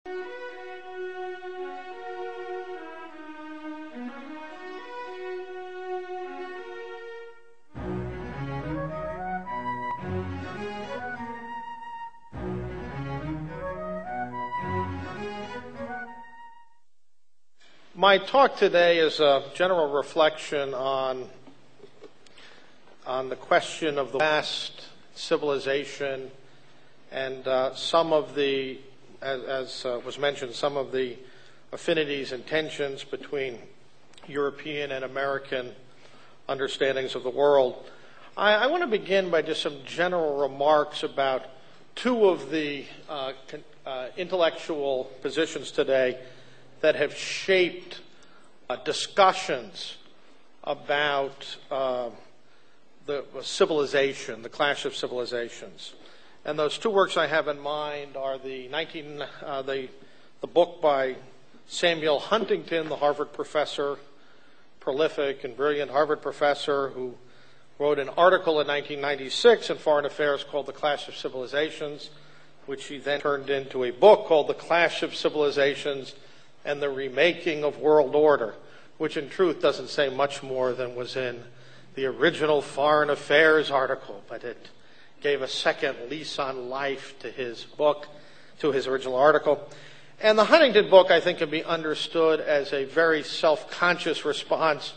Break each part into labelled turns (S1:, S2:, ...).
S1: My talk today is a general reflection on the question of the West, civilization, and some of the, as was mentioned, some of the affinities and tensions between European and American understandings of the world. I want to begin by just some general remarks about two of the intellectual positions today that have shaped discussions about the civilization, the clash of civilizations. And those two works I have in mind are the book by Samuel Huntington, the Harvard professor, prolific and brilliant Harvard professor, who wrote an article in 1996 in Foreign Affairs called The Clash of Civilizations, which he then turned into a book called The Clash of Civilizations and the Remaking of World Order, which in truth doesn't say much more than was in the original Foreign Affairs article, but it gave a second lease on life to his book, to his original article. And the Huntington book, I think, can be understood as a very self-conscious response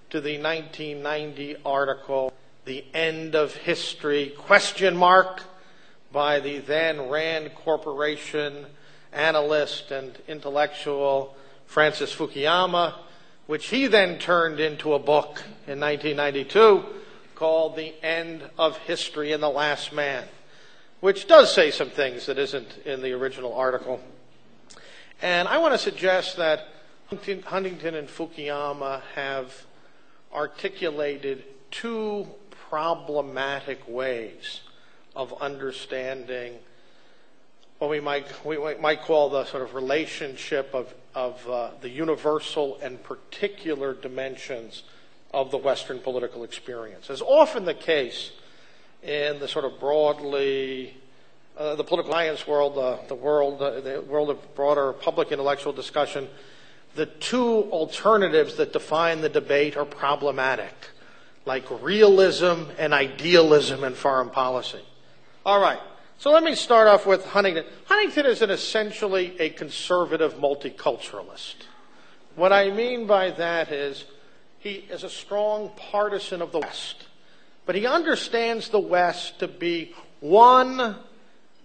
S1: to the 1990 article, The End of History, ? By the then Rand Corporation analyst and intellectual Francis Fukuyama, which he then turned into a book in 1992 called The End of History and the Last Man, which does say some things that isn't in the original article. And I want to suggest that Huntington and Fukuyama have articulated two problematic ways of understanding what we might call the sort of relationship of the universal and particular dimensions of the Western political experience. As often the case in the sort of broadly, the political science world, the world of broader public intellectual discussion, the two alternatives that define the debate are problematic, like realism and idealism in foreign policy. All right. So let me start off with Huntington. Huntington is essentially a conservative multiculturalist. What I mean by that is he is a strong partisan of the West, but he understands the West to be one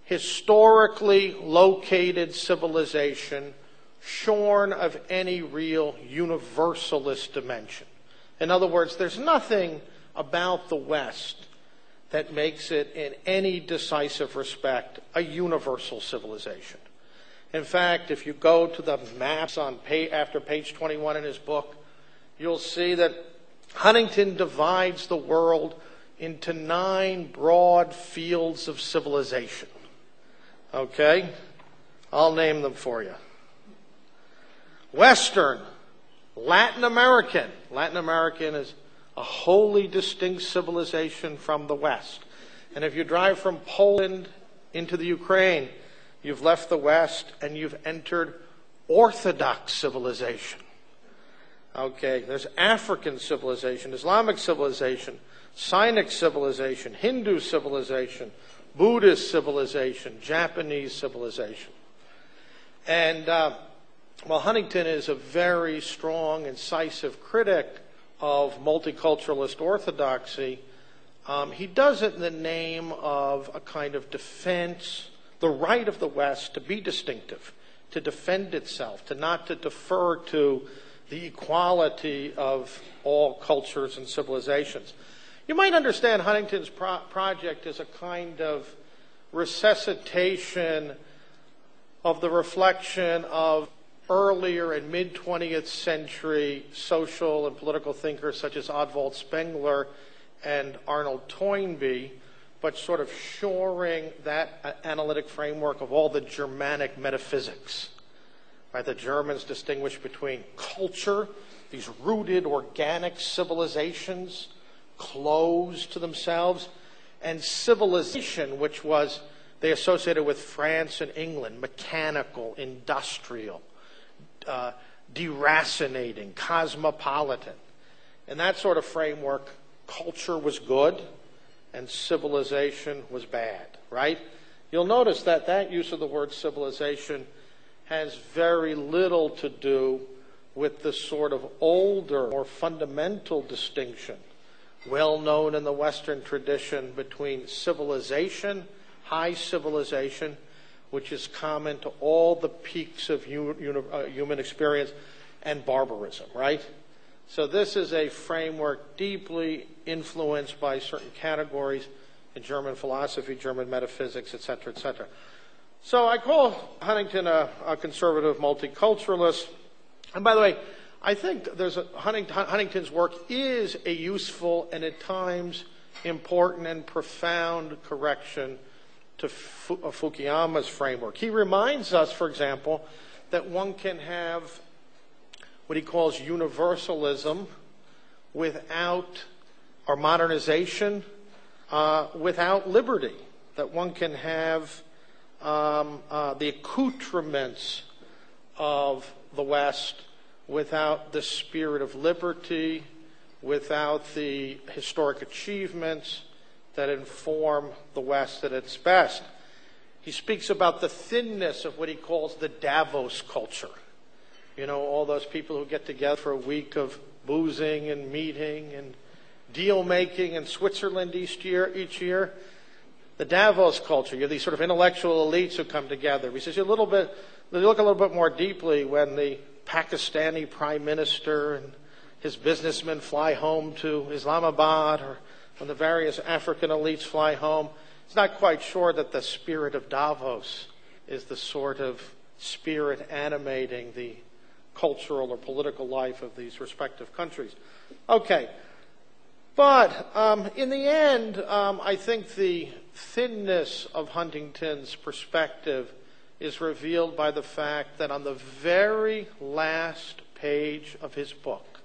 S1: historically located civilization shorn of any real universalist dimension. In other words, there's nothing about the West that makes it in any decisive respect a universal civilization. In fact, if you go to the maps on after page 21 in his book, you'll see that Huntington divides the world into 9 broad fields of civilization. Okay? I'll name them for you. Western, Latin American. Latin American is a wholly distinct civilization from the West. And if you drive from Poland into the Ukraine, you've left the West and you've entered Orthodox civilization. Okay, there's African civilization, Islamic civilization, Sinic civilization, Hindu civilization, Buddhist civilization, Japanese civilization. And while Huntington is a very strong, incisive critic of multiculturalist orthodoxy, he does it in the name of a kind of defense, the right of the West to be distinctive, to defend itself, not to defer to the equality of all cultures and civilizations. You might understand Huntington's project as a kind of resuscitation of the reflection of earlier and mid-20th century social and political thinkers such as Oswald Spengler and Arnold Toynbee, but sort of shoring that analytic framework of all the Germanic metaphysics. Right? The Germans distinguished between culture, these rooted organic civilizations, closed to themselves, and civilization, which was they associated with France and England, mechanical, industrial, deracinating, cosmopolitan. In that sort of framework, culture was good and civilization was bad, right? You'll notice that that use of the word civilization has very little to do with the sort of older, more fundamental distinction well known in the Western tradition between civilization, high civilization, which is common to all the peaks of human experience, and barbarism, right? So this is a framework deeply influenced by certain categories in German philosophy, German metaphysics, et cetera, et cetera. So I call Huntington a conservative multiculturalist. And by the way, I think Huntington's work is a useful and at times important and profound correction to Fukuyama's framework. He reminds us, for example, that one can have what he calls universalism without, or modernization without liberty. That one can have the accoutrements of the West without the spirit of liberty, without the historic achievements that inform the West at its best. He speaks about the thinness of what he calls the Davos culture. You know, all those people who get together for a week of boozing and meeting and deal-making in Switzerland each year. The Davos culture, you have these sort of intellectual elites who come together. He says, they look a little bit more deeply when the Pakistani prime minister and his businessmen fly home to Islamabad, or when the various African elites fly home. It's not quite sure that the spirit of Davos is the sort of spirit animating the cultural or political life of these respective countries. Okay. But in the end, I think the thinness of Huntington's perspective is revealed by the fact that on the very last page of his book,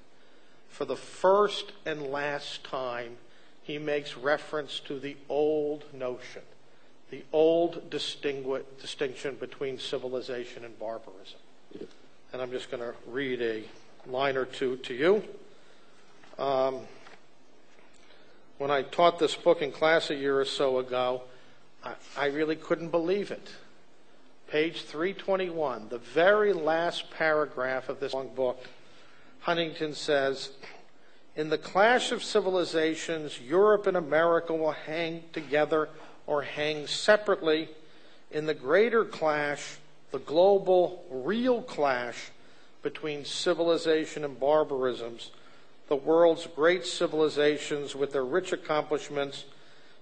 S1: for the first and last time, he makes reference to the old notion, the old distinction between civilization and barbarism. And I'm just going to read a line or two to you. When I taught this book in class a year or so ago, I really couldn't believe it. Page 321, the very last paragraph of this long book, Huntington says, "In the clash of civilizations, Europe and America will hang together or hang separately. In the greater clash, the global real clash between civilization and barbarisms, the world's great civilizations with their rich accomplishments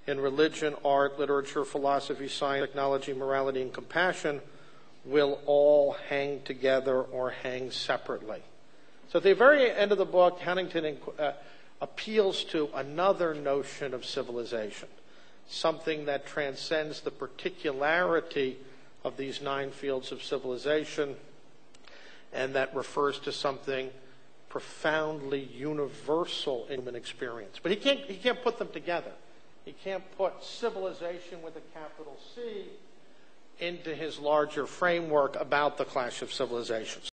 S1: in religion, art, literature, philosophy, science, technology, morality, and compassion will all hang together or hang separately." So at the very end of the book, Huntington appeals to another notion of civilization, something that transcends the particularity of these 9 fields of civilization, and that refers to something profoundly universal in human experience. But he can't put them together. He can't put civilization with a capital C into his larger framework about the clash of civilizations.